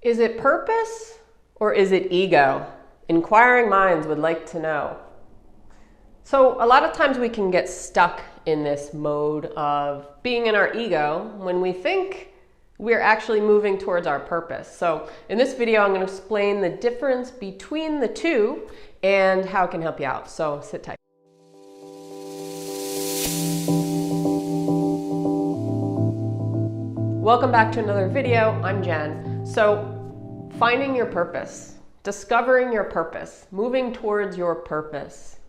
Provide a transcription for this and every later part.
Is it purpose or is it ego? Inquiring minds would like to know. So a lot of times we can get stuck in this mode of being in our ego when we think we're actually moving towards our purpose. So in this video, I'm going to explain the difference between the two and how it can help you out. So sit tight. Welcome back to another video. I'm Jen. So finding your purpose, discovering your purpose, moving towards your purpose.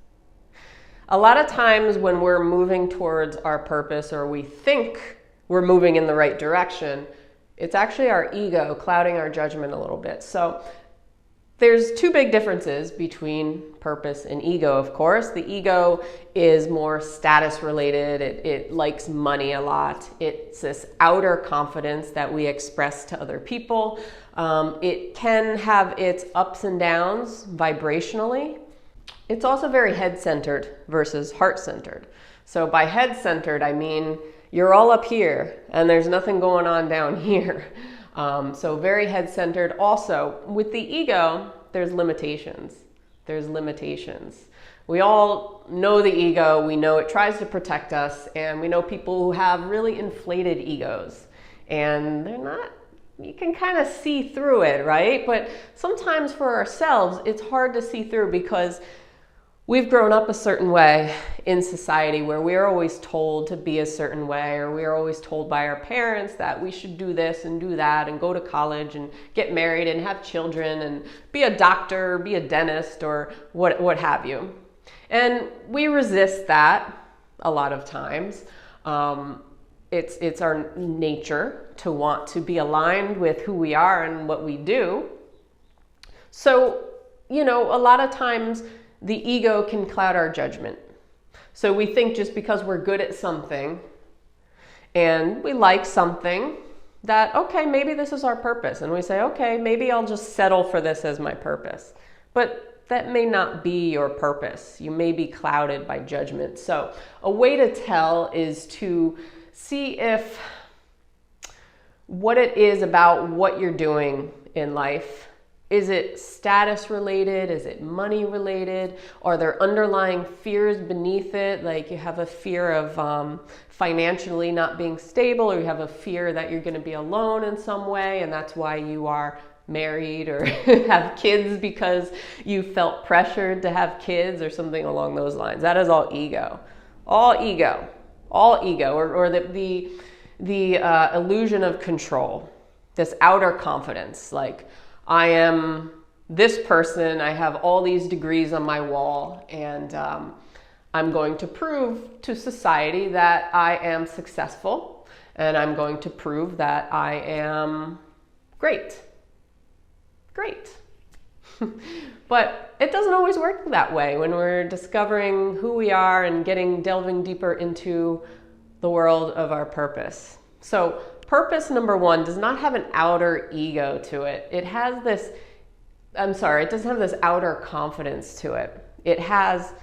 A lot of times when we're moving towards our purpose or we think we're moving in the right direction, it's actually our ego clouding our judgment a little bit. So there's two big differences between purpose and ego, of course. The ego is more status related. It likes money a lot. It's this outer confidence that we express to other people. It can have its ups and downs vibrationally. It's also very head-centered versus heart-centered. So by head-centered, I mean you're all up here and there's nothing going on down here. So very head-centered. Also, with the ego, there's limitations. There's limitations. We all know the ego. We know it tries to protect us, and we know people who have really inflated egos. And they're not, you can kind of see through it, right? But sometimes for ourselves, it's hard to see through because we've grown up a certain way in society where we're always told to be a certain way, or we're always told by our parents that we should do this and do that and go to college and get married and have children and be a doctor, be a dentist, or what have you. And we resist that a lot of times. It's our nature to want to be aligned with who we are and what we do. So, a lot of times the ego can cloud our judgment. So we think just because we're good at something and we like something that, okay, maybe this is our purpose. And we say, okay, maybe I'll just settle for this as my purpose. But that may not be your purpose. You may be clouded by judgment. So a way to tell is to see if what it is about what you're doing in life. Is it status related? Is it money related? Are there underlying fears beneath it? Like you have a fear of financially not being stable, or you have a fear that you're going to be alone in some way, and that's why you are married or have kids because you felt pressured to have kids or something along those lines. That is all ego. All ego. All ego. Or the illusion of control. This outer confidence. Like, I am this person, I have all these degrees on my wall, and I'm going to prove to society that I am successful, and I'm going to prove that I am great. Great. But it doesn't always work that way when we're discovering who we are and delving deeper into the world of our purpose. So purpose number one does not have an outer ego to it. It has this, it doesn't have this outer confidence to it. It has,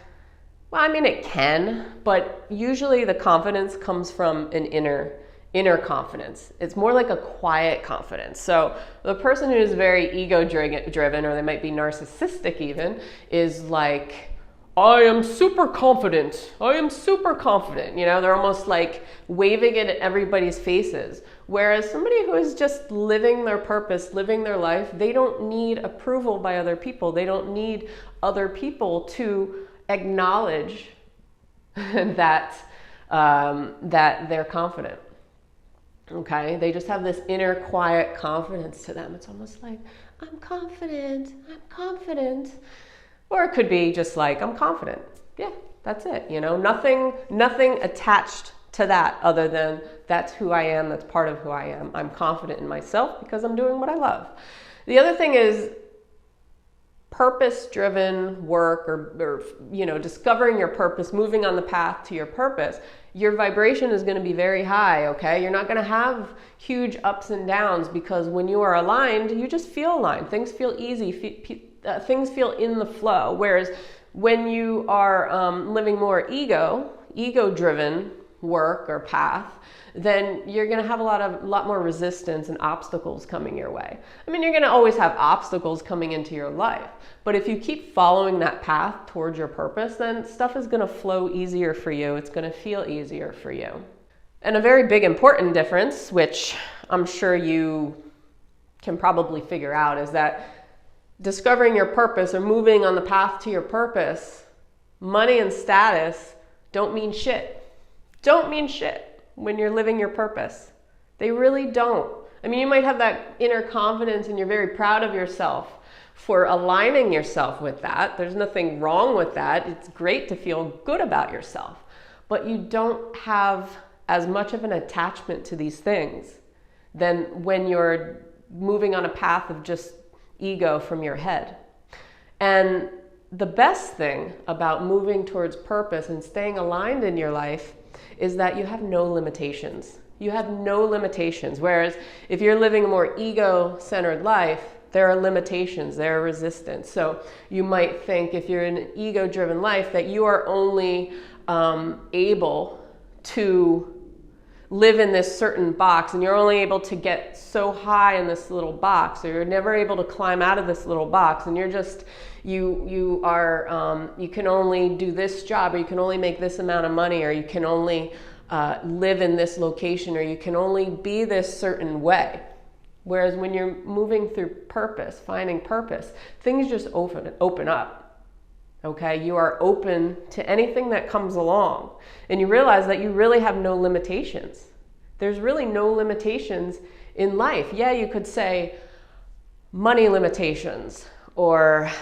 it can, but usually the confidence comes from an inner confidence. It's more like a quiet confidence. So the person who is very ego driven, or they might be narcissistic even, is like, I am super confident. I am super confident. They're almost like waving it at everybody's faces. Whereas somebody who is just living their purpose, living their life, they don't need approval by other people. They don't need other people to acknowledge that they're confident. Okay? They just have this inner quiet confidence to them. It's almost like, I'm confident. I'm confident. Or it could be just like, I'm confident. Yeah, that's it. Nothing attached to that other than that's who I am. That's part of who I am. I'm confident in myself because I'm doing what I love. The other thing is purpose-driven work or discovering your purpose, moving on the path to your purpose. Your vibration is going to be very high, okay? You're not going to have huge ups and downs because when you are aligned, you just feel aligned. Things feel easy. Things feel in the flow. Whereas when you are living more ego-driven, work or path, then you're going to have a lot more resistance and obstacles coming your way. I mean, you're going to always have obstacles coming into your life, but if you keep following that path towards your purpose, then stuff is going to flow easier for you. It's going to feel easier for you. And a very big important difference, which I'm sure you can probably figure out, is that discovering your purpose or moving on the path to your purpose, money and status don't mean shit. Don't mean shit when you're living your purpose. They really don't. I mean, you might have that inner confidence and you're very proud of yourself for aligning yourself with that. There's nothing wrong with that. It's great to feel good about yourself, but you don't have as much of an attachment to these things than when you're moving on a path of just ego from your head. And the best thing about moving towards purpose and staying aligned in your life is that you have no limitations. You have no limitations. Whereas if you're living a more ego-centered life, there are limitations, there are resistance. So you might think, if you're in an ego-driven life, that you are only able to live in this certain box, and you're only able to get so high in this little box, or you're never able to climb out of this little box, and you're just, you can only do this job, or you can only make this amount of money, or you can only live in this location, or you can only be this certain way. Whereas when you're moving through purpose, finding purpose, things just open up. Okay, you are open to anything that comes along, and you realize that you really have no limitations. There's really no limitations in life. Yeah, you could say money limitations, or,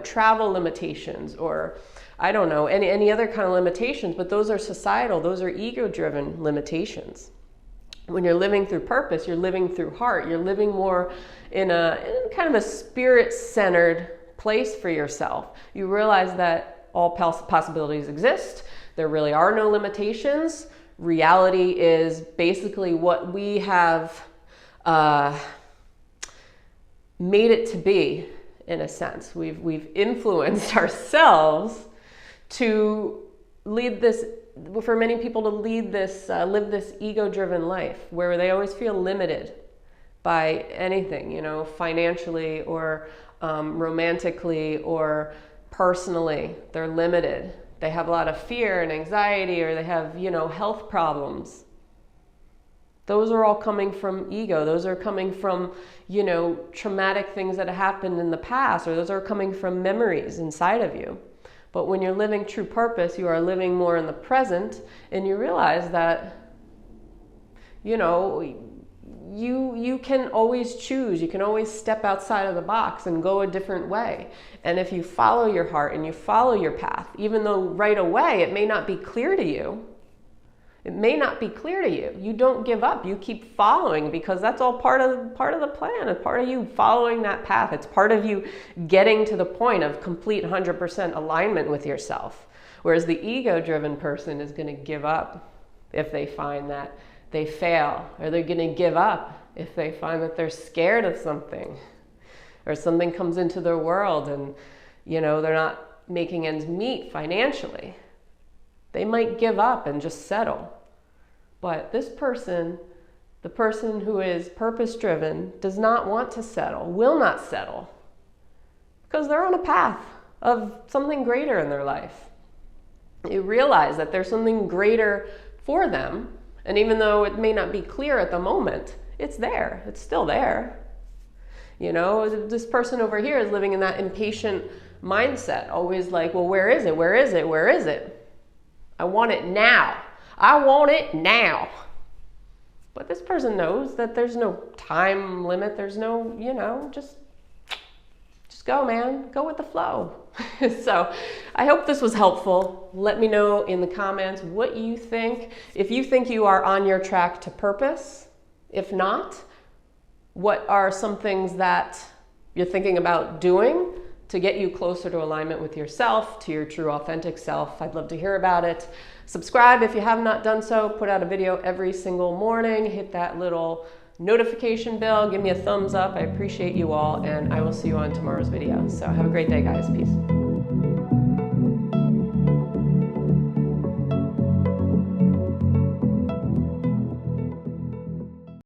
travel limitations, or I don't know, any other kind of limitations, but those are societal, those are ego-driven limitations. When you're living through purpose, you're living through heart, you're living more in kind of a spirit-centered place for yourself. You realize that all possibilities exist. There really are no limitations. Reality is basically what we have made it to be, in a sense. We've influenced ourselves to lead this, for many people to lead this, live this ego-driven life where they always feel limited by anything, financially or romantically or personally. They're limited. They have a lot of fear and anxiety, or they have, health problems. Those are all coming from ego. Those are coming from, traumatic things that have happened in the past, or those are coming from memories inside of you. But when you're living true purpose, you are living more in the present, and you realize that, you can always choose. You can always step outside of the box and go a different way. And if you follow your heart and you follow your path, even though right away it may not be clear to you, you don't give up. You keep following, because that's all part of the plan. It's part of you following that path. It's part of you getting to the point of complete 100% alignment with yourself. Whereas the ego-driven person is going to give up if they find that they fail, or they're going to give up if they find that they're scared of something, or something comes into their world and, they're not making ends meet financially. They might give up and just settle. But this person, the person who is purpose-driven, does not want to settle, will not settle, because they're on a path of something greater in their life. You realize that there's something greater for them. And even though it may not be clear at the moment, it's there. It's still there. This person over here is living in that impatient mindset, always like, well, where is it? Where is it? Where is it? I want it now. I want it now. But this person knows that there's no time limit. There's no, just go, man. Go with the flow. So I hope this was helpful. Let me know in the comments what you think. If you think you are on your track to purpose, if not, what are some things that you're thinking about doing to get you closer to alignment with yourself, to your true authentic self? I'd love to hear about it. Subscribe if you have not done so. Put out a video every single morning. Hit that little notification bell. Give me a thumbs up. I appreciate you all, and I will see you on tomorrow's video. So have a great day, guys. Peace.